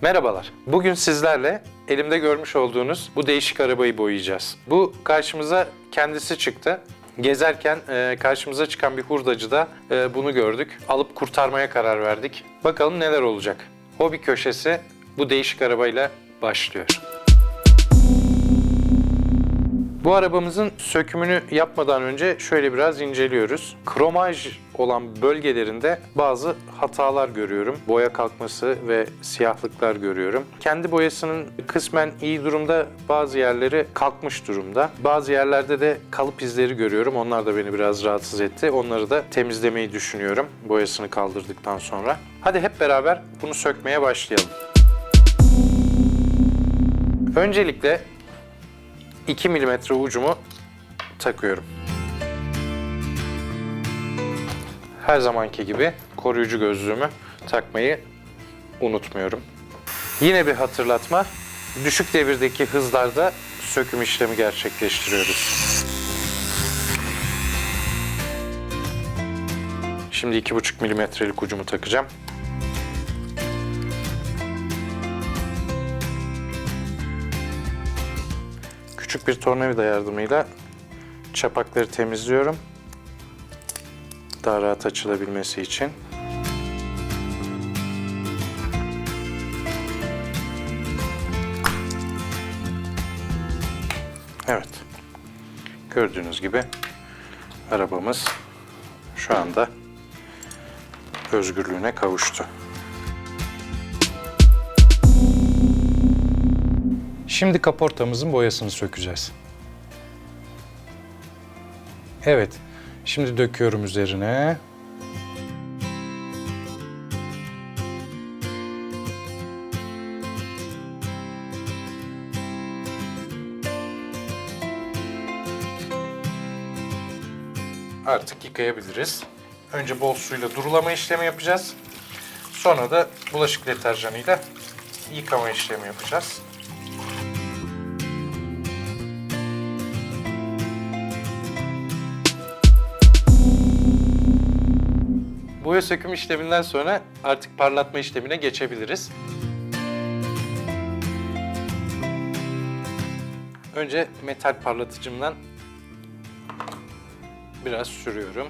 Merhabalar. Bugün sizlerle elimde görmüş olduğunuz bu değişik arabayı boyayacağız. Bu karşımıza kendisi çıktı. Gezerken karşımıza çıkan bir hurdacıda bunu gördük. Alıp kurtarmaya karar verdik. Bakalım neler olacak. Hobi köşesi bu değişik arabayla başlıyor. Bu arabamızın sökümünü yapmadan önce şöyle biraz inceliyoruz. Kromaj olan bölgelerinde bazı hatalar görüyorum. Boya kalkması ve siyahlıklar görüyorum. Kendi boyasının kısmen iyi durumda, bazı yerleri kalkmış durumda. Bazı yerlerde de kalıp izleri görüyorum. Onlar da beni biraz rahatsız etti. Onları da temizlemeyi düşünüyorum boyasını kaldırdıktan sonra. Hadi hep beraber bunu sökmeye başlayalım. Öncelikle 2 mm ucumu takıyorum. Her zamanki gibi koruyucu gözlüğümü takmayı unutmuyorum. Yine bir hatırlatma, düşük devirdeki hızlarda söküm işlemi gerçekleştiriyoruz. Şimdi 2,5 mm'lik ucumu takacağım. Küçük bir tornavida yardımıyla çapakları temizliyorum. Daha rahat açılabilmesi için. Evet. Gördüğünüz gibi arabamız şu anda özgürlüğüne kavuştu. Şimdi kaportamızın boyasını sökeceğiz. Evet, şimdi döküyorum üzerine. Artık yıkayabiliriz. Önce bol suyla durulama işlemi yapacağız. Sonra da bulaşık deterjanıyla yıkama işlemi yapacağız. Boya söküm işleminden sonra artık parlatma işlemine geçebiliriz. Önce metal parlatıcımdan biraz sürüyorum.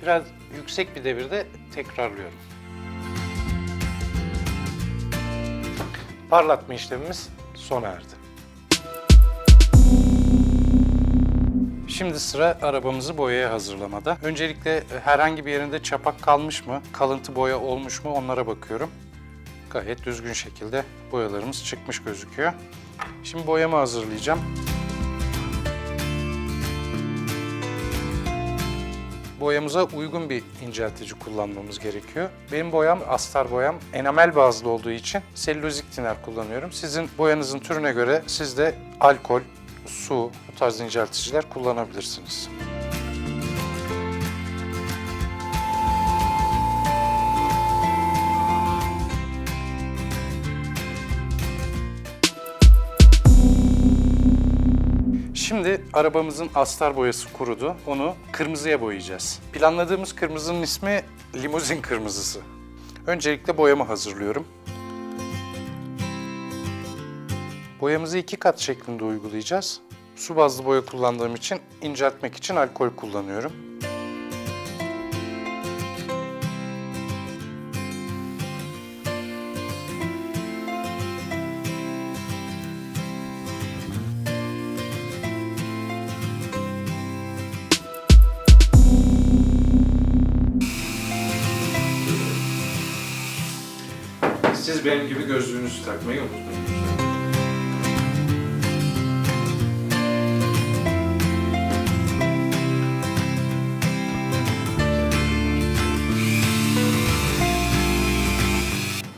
Biraz yüksek bir devirde tekrarlıyorum. Parlatma işlemimiz sona erdi. Şimdi sıra arabamızı boyaya hazırlamada. Öncelikle herhangi bir yerinde çapak kalmış mı, kalıntı boya olmuş mu onlara bakıyorum. Gayet düzgün şekilde boyalarımız çıkmış gözüküyor. Şimdi boyamı hazırlayacağım. Boyamıza uygun bir inceltici kullanmamız gerekiyor. Benim boyam, astar boyam, enamel bazlı olduğu için selülozik tiner kullanıyorum. Sizin boyanızın türüne göre siz de alkol, su, bu tarz incelticiler kullanabilirsiniz. Şimdi arabamızın astar boyası kurudu. Onu kırmızıya boyayacağız. Planladığımız kırmızının ismi limuzin kırmızısı. Öncelikle boyamı hazırlıyorum. Boyamızı 2 kat şeklinde uygulayacağız. Su bazlı boya kullandığım için inceltmek için alkol kullanıyorum. Siz benim gibi gözlüğünüzü takmayı unutmayın.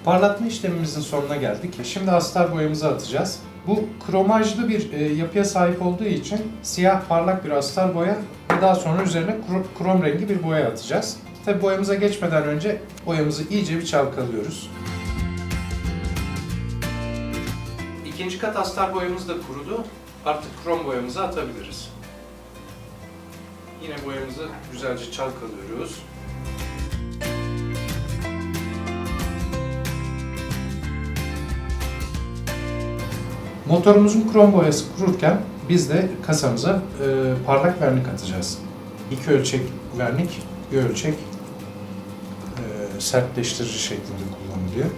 Parlatma işlemimizin sonuna geldik. Şimdi astar boyamızı atacağız. Bu kromajlı bir yapıya sahip olduğu için siyah parlak bir astar boya ve daha sonra üzerine krom rengi bir boya atacağız. Tabii boyamıza geçmeden önce boyamızı iyice bir çalkalıyoruz. İkinci kat astar boyamız da kurudu. Artık krom boyamızı atabiliriz. Yine boyamızı güzelce çalkalıyoruz. Motorumuzun krom boyası kururken biz de kasamıza parlak vernik atacağız. 2 ölçek vernik, bir ölçek sertleştirici şeklinde kullanılıyor.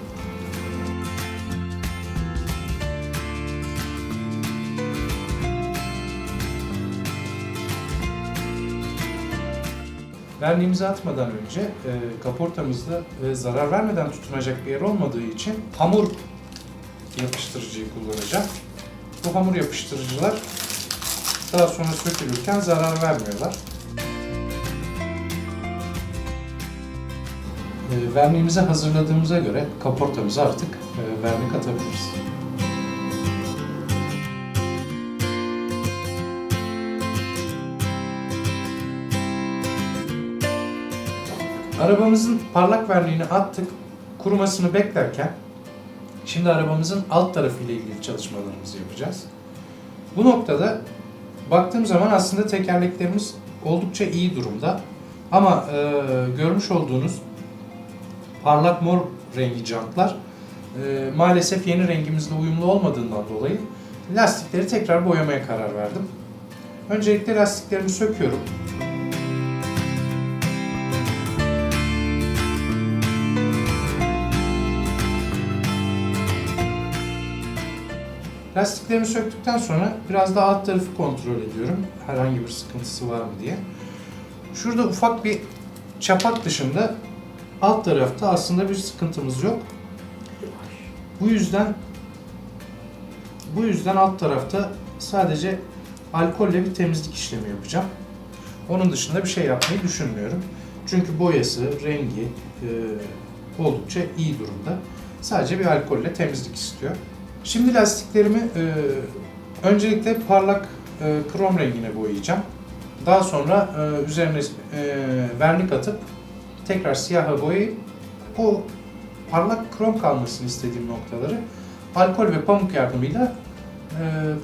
Verniğimizi atmadan önce kaportamızda zarar vermeden tutunacak bir yer olmadığı için hamur yapıştırıcıyı kullanacağım. Bu hamur yapıştırıcılar daha sonra sökülürken zarar vermiyorlar. Verniğimizi hazırladığımıza göre kaportamıza artık vernik atabiliriz. Arabamızın parlak verniğini attık, kurumasını beklerken şimdi arabamızın alt tarafı ile ilgili çalışmalarımızı yapacağız. Bu noktada baktığım zaman aslında tekerleklerimiz oldukça iyi durumda. Ama görmüş olduğunuz parlak mor rengi jantlar maalesef yeni rengimizle uyumlu olmadığından dolayı lastikleri tekrar boyamaya karar verdim. Öncelikle lastiklerimi söküyorum. Lastiklerimi söktükten sonra biraz da alt tarafı kontrol ediyorum. Herhangi bir sıkıntısı var mı diye. Şurada ufak bir çapak dışında alt tarafta aslında bir sıkıntımız yok. Bu yüzden alt tarafta sadece alkolle bir temizlik işlemi yapacağım. Onun dışında bir şey yapmayı düşünmüyorum. Çünkü boyası, rengi oldukça iyi durumda. Sadece bir alkolle temizlik istiyor. Şimdi lastiklerimi öncelikle parlak krom rengine boyayacağım. Daha sonra üzerine vernik atıp tekrar siyaha boyayıp o parlak krom kalmasını istediğim noktaları alkol ve pamuk yardımıyla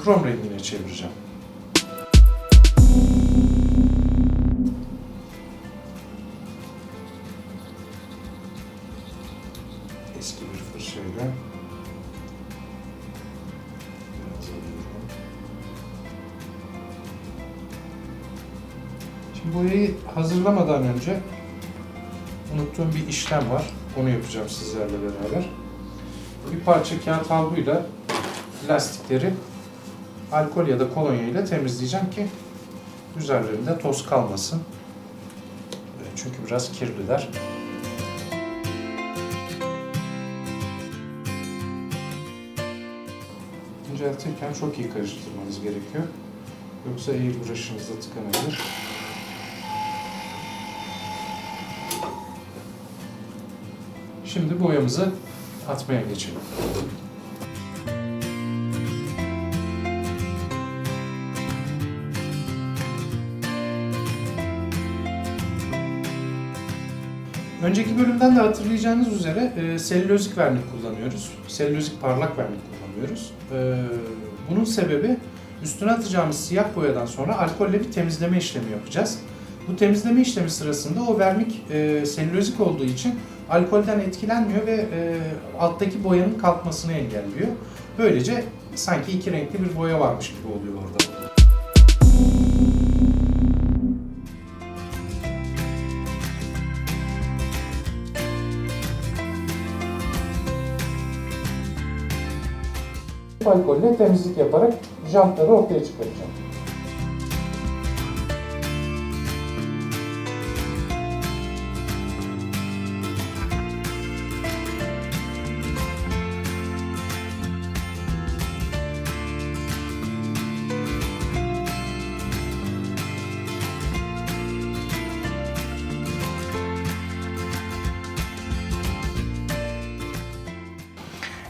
krom rengine çevireceğim. Eski bir fırçayla boyayı hazırlamadan önce unuttuğum bir işlem var. Onu yapacağım sizlerle beraber. Bir parça kağıt havluyla lastikleri alkol ya da kolonya ile temizleyeceğim ki üzerlerinde toz kalmasın. Çünkü biraz kirliler. İnceltirken çok iyi karıştırmanız gerekiyor. Yoksa airbrush'ınızda tıkanabilir. Şimdi boyamızı atmaya geçelim. Önceki bölümden de hatırlayacağınız üzere selülozik vernik kullanıyoruz. Selülozik parlak vernik kullanıyoruz. Bunun sebebi üstüne atacağımız siyah boyadan sonra alkolle bir temizleme işlemi yapacağız. Bu temizleme işlemi sırasında o vernik selülozik olduğu için alkolden etkilenmiyor ve alttaki boyanın kalkmasını engelliyor. Böylece sanki iki renkli bir boya varmış gibi oluyor orada. Alkolle temizlik yaparak jantları ortaya çıkaracağım.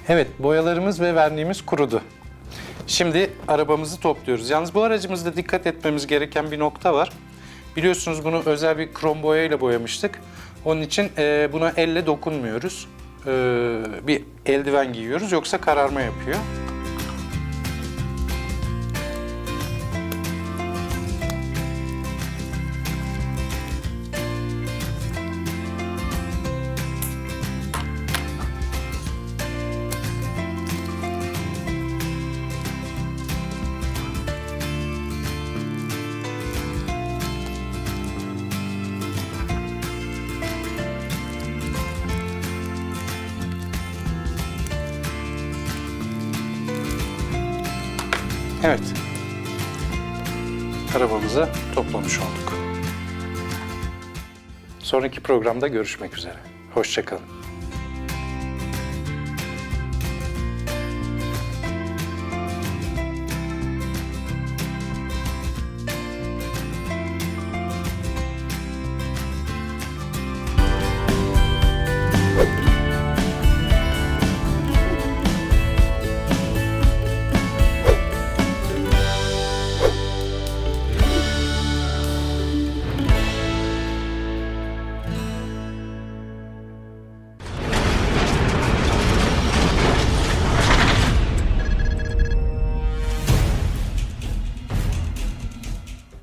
Evet, boyalarımız ve verniğimiz kurudu. Şimdi arabamızı topluyoruz. Yalnız bu aracımızda dikkat etmemiz gereken bir nokta var. Biliyorsunuz bunu özel bir krom boyayla boyamıştık. Onun için buna elle dokunmuyoruz. Bir eldiven giyiyoruz, yoksa kararma yapıyor. Evet. Arabamızı toplamış olduk. Sonraki programda görüşmek üzere. Hoşça kalın.